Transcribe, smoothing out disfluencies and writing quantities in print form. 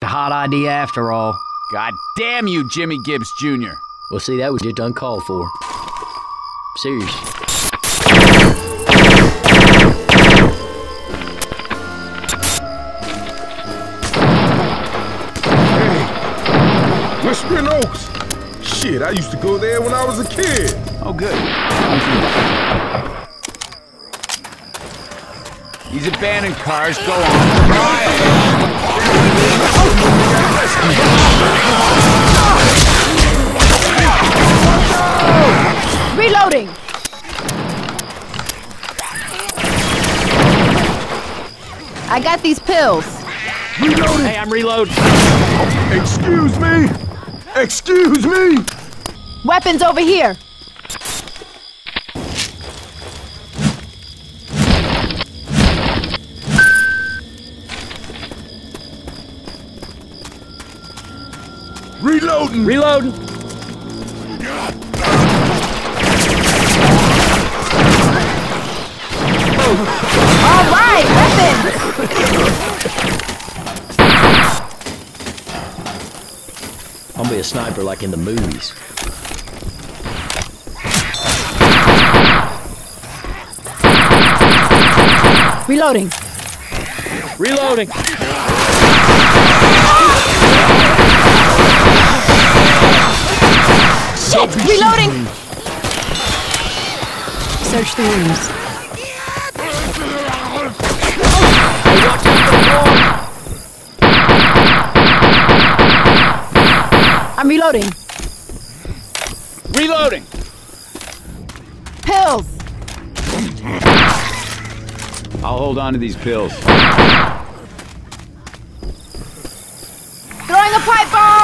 a hot idea after all. God damn you, Jimmy Gibbs Jr. Well, see, that was just uncalled for. Serious. Hey, Whispering Oaks. Shit, I used to go there when I was a kid. Oh, good. These abandoned cars go on. Reloading! I got these pills. Reloading! Hey, I'm reloading. Excuse me! Excuse me! Weapons over here. Reloading! Reloading. All right, weapons. I'm gonna be a sniper like in the movies. Reloading. Reloading. Shit! Reloading! Search the rooms. I'm reloading. Reloading! Pills! I'll hold on to these pills. Throwing a pipe bomb!